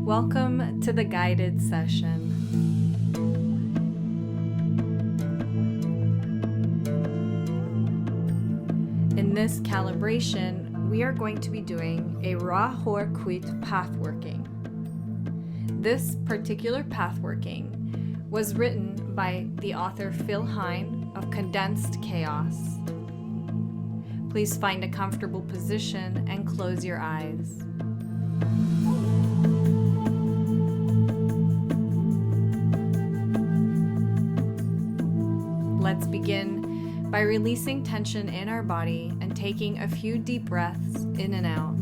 Welcome to the guided session. In this calibration, we are going to be doing a Ra-Hoor Khuit pathworking. This particular pathworking was written by the author Phil Hine of Condensed Chaos. Please find a comfortable position and close your eyes. Let's begin by releasing tension in our body and taking a few deep breaths in and out.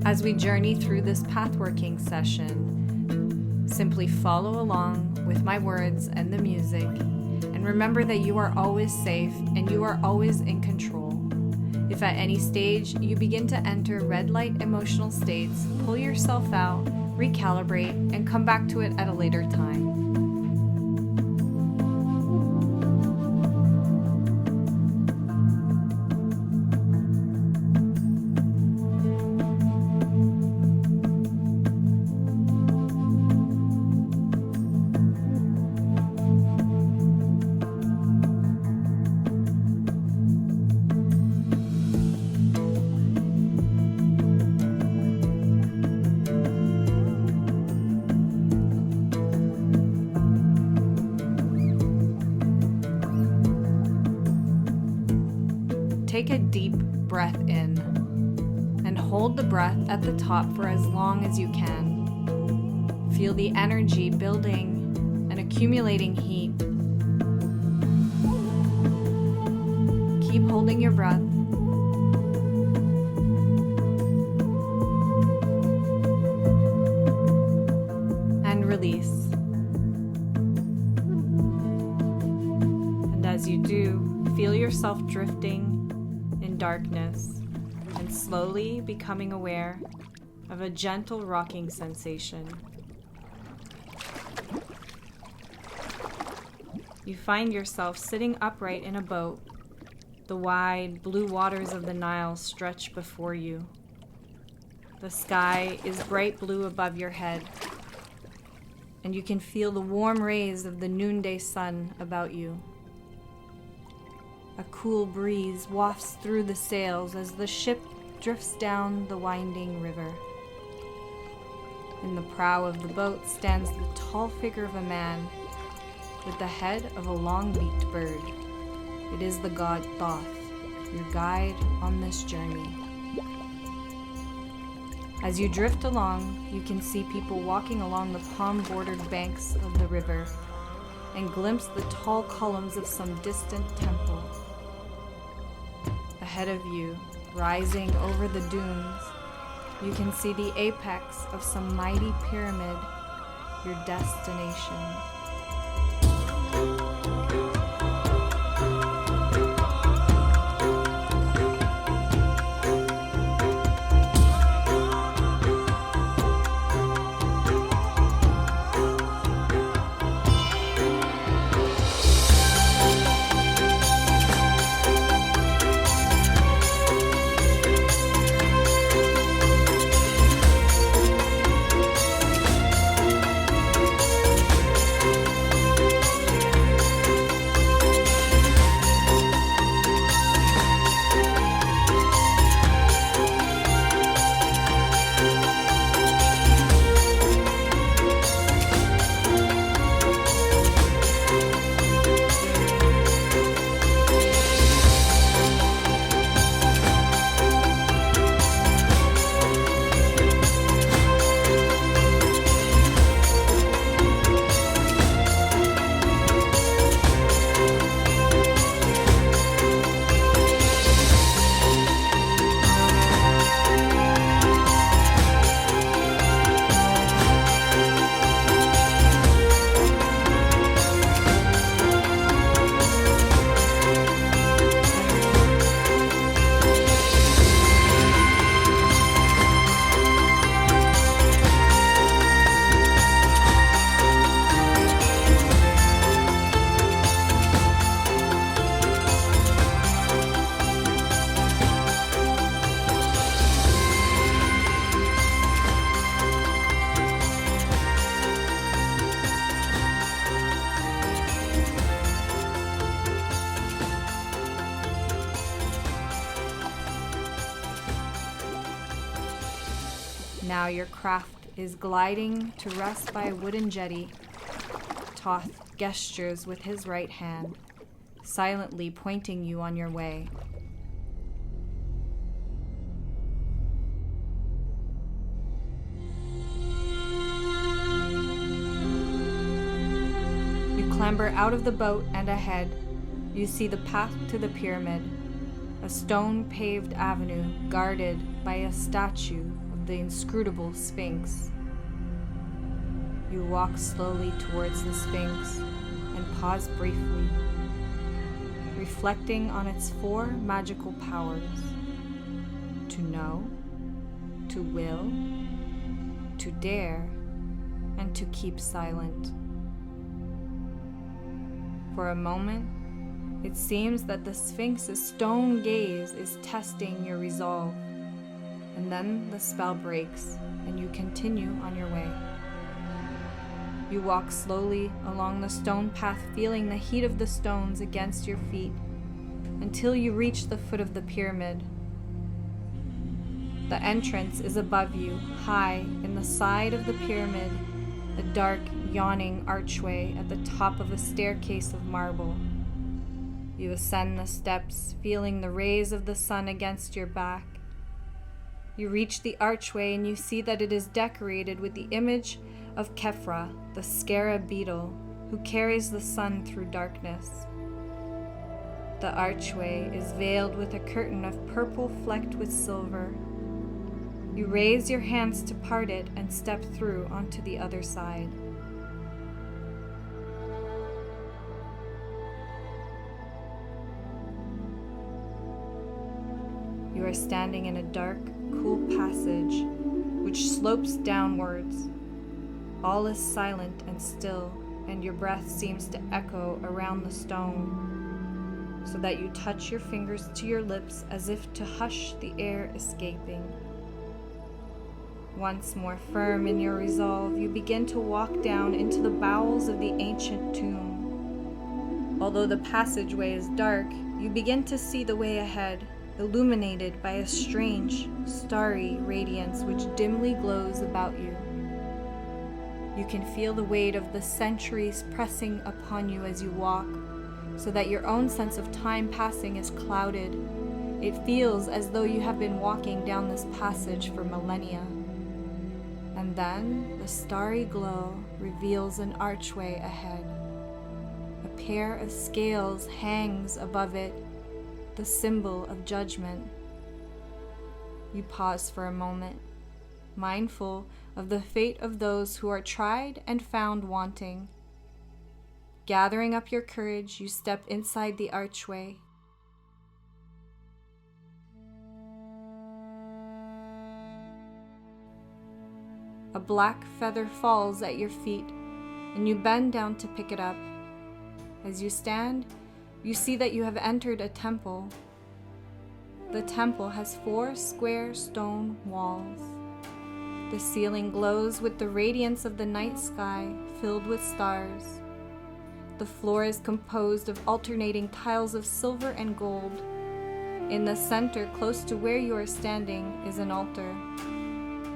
As we journey through this pathworking session, simply follow along with my words and the music, and remember that you are always safe and you are always in control. If at any stage you begin to enter red light emotional states, pull yourself out, recalibrate, and come back to it at a later time. Take a deep breath in and hold the breath at the top for as long as you can. Feel the energy building and accumulating heat. Keep holding your breath. And release. And as you do, feel yourself drifting in darkness and slowly becoming aware of a gentle rocking sensation. You find yourself sitting upright in a boat. The wide blue waters of the Nile stretch before you. The sky is bright blue above your head, and you can feel the warm rays of the noonday sun about you. A cool breeze wafts through the sails as the ship drifts down the winding river. In the prow of the boat stands the tall figure of a man with the head of a long-beaked bird. It is the god Thoth, your guide on this journey. As you drift along, you can see people walking along the palm-bordered banks of the river and glimpse the tall columns of some distant temple. Ahead of you, rising over the dunes, you can see the apex of some mighty pyramid, your destination. Now your craft is gliding to rest by a wooden jetty. Toth gestures with his right hand, silently pointing you on your way. You clamber out of the boat, and ahead, you see the path to the pyramid, a stone-paved avenue guarded by a statue of the inscrutable Sphinx. You walk slowly towards the Sphinx and pause briefly, reflecting on its 4 magical powers: to know, to will, to dare, and to keep silent. For a moment, it seems that the Sphinx's stone gaze is testing your resolve, and then the spell breaks and you continue on your way. You walk slowly along the stone path, feeling the heat of the stones against your feet, until you reach the foot of the pyramid. The entrance is above you, high in the side of the pyramid, a dark, yawning archway at the top of a staircase of marble. You ascend the steps, feeling the rays of the sun against your back. You reach the archway and you see that it is decorated with the image of Khepra, the scarab beetle, who carries the sun through darkness. The archway is veiled with a curtain of purple flecked with silver. You raise your hands to part it and step through onto the other side. You are standing in a dark, cool passage which slopes downwards. All is silent and still, and your breath seems to echo around the stone, so that you touch your fingers to your lips as if to hush the air escaping. Once more firm in your resolve, you begin to walk down into the bowels of the ancient tomb. Although the passageway is dark, you begin to see the way ahead, illuminated by a strange, starry radiance which dimly glows about you. You can feel the weight of the centuries pressing upon you as you walk, so that your own sense of time passing is clouded. It feels as though you have been walking down this passage for millennia. And then the starry glow reveals an archway ahead. A pair of scales hangs above it, the symbol of judgment. You pause for a moment, mindful of the fate of those who are tried and found wanting. Gathering up your courage, you step inside the archway. A black feather falls at your feet, and you bend down to pick it up. As you stand, you see that you have entered a temple. The temple has 4 square stone walls. The ceiling glows with the radiance of the night sky filled with stars. The floor is composed of alternating tiles of silver and gold. In the center, close to where you are standing, is an altar.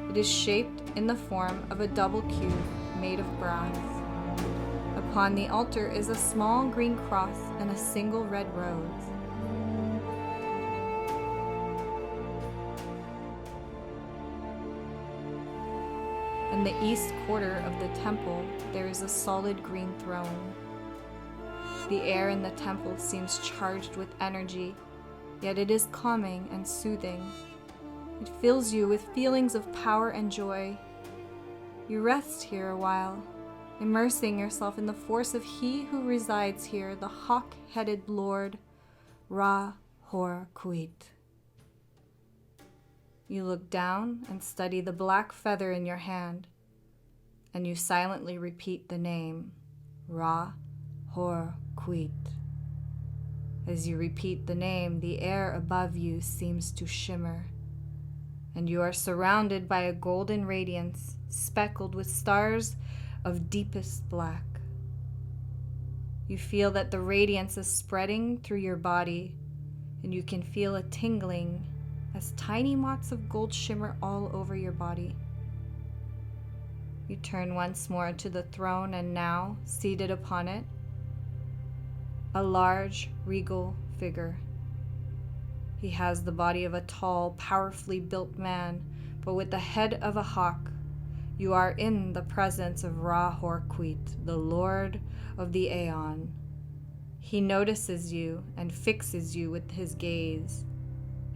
It is shaped in the form of a double cube made of brass. Upon the altar is a small green cross and a single red rose. In the east quarter of the temple, there is a solid green throne. The air in the temple seems charged with energy, yet it is calming and soothing. It fills you with feelings of power and joy. You rest here a while, immersing yourself in the force of he who resides here, the hawk-headed Lord Ra-Hoor Khuit. You look down and study the black feather in your hand, and you silently repeat the name, Ra-Hoor Khuit. As you repeat the name, the air above you seems to shimmer, and you are surrounded by a golden radiance, speckled with stars of deepest black. You feel that the radiance is spreading through your body, and you can feel a tingling as tiny motes of gold shimmer all over your body. You turn once more to the throne, and now, seated upon it, a large, regal figure. He has the body of a tall, powerfully built man, but with the head of a hawk. You are in the presence of Ra-Hoor Khuit, the Lord of the Aeon. He notices you and fixes you with his gaze.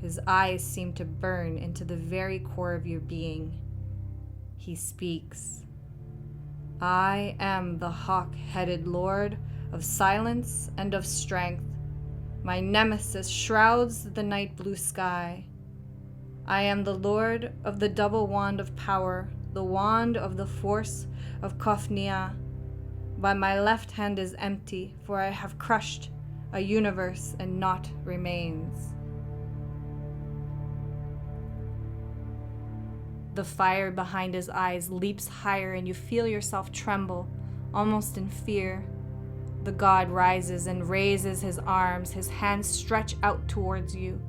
His eyes seem to burn into the very core of your being. He speaks. I am the hawk-headed Lord of silence and of strength. My nemesis shrouds the night blue sky. I am the Lord of the double wand of power, the wand of the force of Kofnia. But my left hand is empty, for I have crushed a universe and naught remains. The fire behind his eyes leaps higher, and you feel yourself tremble, almost in fear. The god rises and raises his arms, his hands stretch out towards you.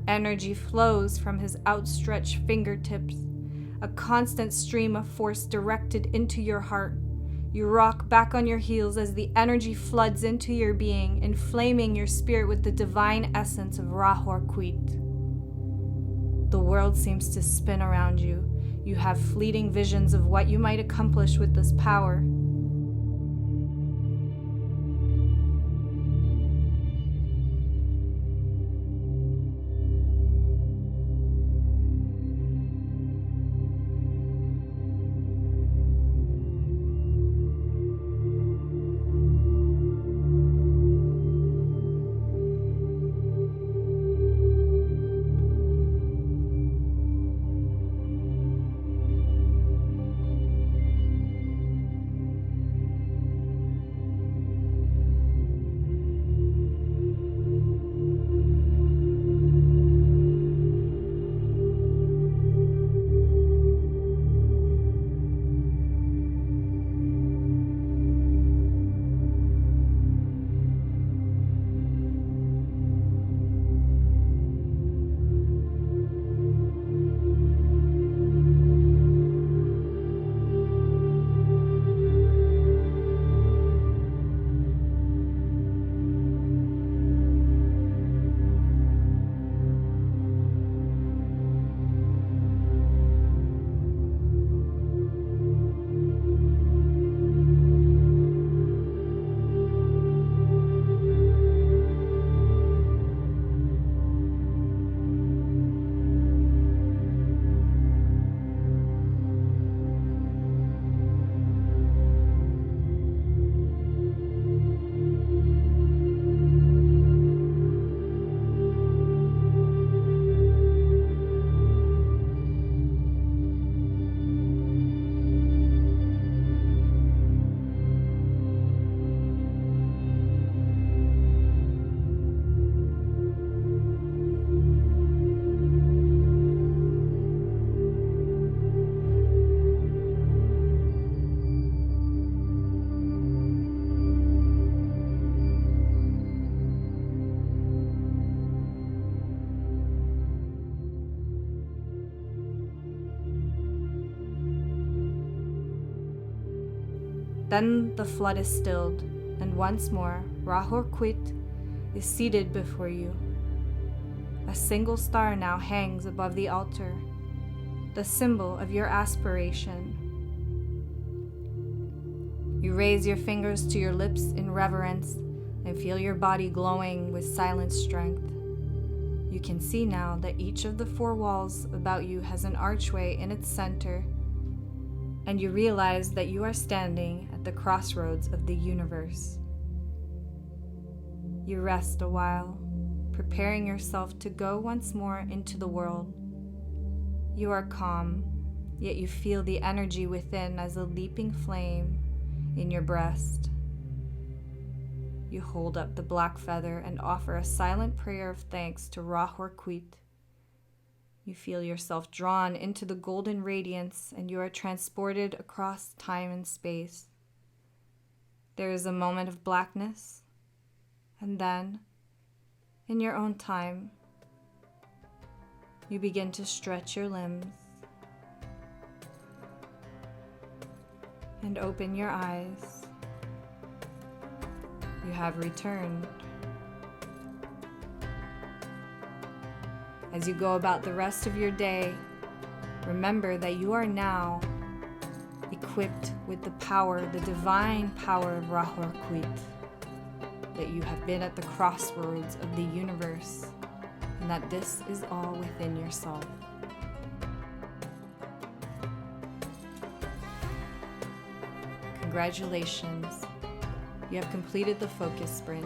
Energy flows from his outstretched fingertips, a constant stream of force directed into your heart. You rock back on your heels as the energy floods into your being, inflaming your spirit with the divine essence of Ra-Hoor Khuit. The world seems to spin around you. You have fleeting visions of what you might accomplish with this power. Then the flood is stilled, and once more Ra-Hoor Khuit is seated before you. A single star now hangs above the altar, the symbol of your aspiration. You raise your fingers to your lips in reverence and feel your body glowing with silent strength. You can see now that each of the four walls about you has an archway in its center, and you realize that you are standing at the crossroads of the universe. You rest a while, preparing yourself to go once more into the world. You are calm, yet you feel the energy within as a leaping flame in your breast. You hold up the black feather and offer a silent prayer of thanks to Ra-Hoor Khuit. You feel yourself drawn into the golden radiance, and you are transported across time and space. There is a moment of blackness, and then, in your own time, you begin to stretch your limbs. and open your eyes. You have returned. As you go about the rest of your day, remember that you are now equipped with the power, the divine power of Ra-Hoor Khuit, that you have been at the crossroads of the universe, and that this is all within yourself. Congratulations, you have completed the focus sprint.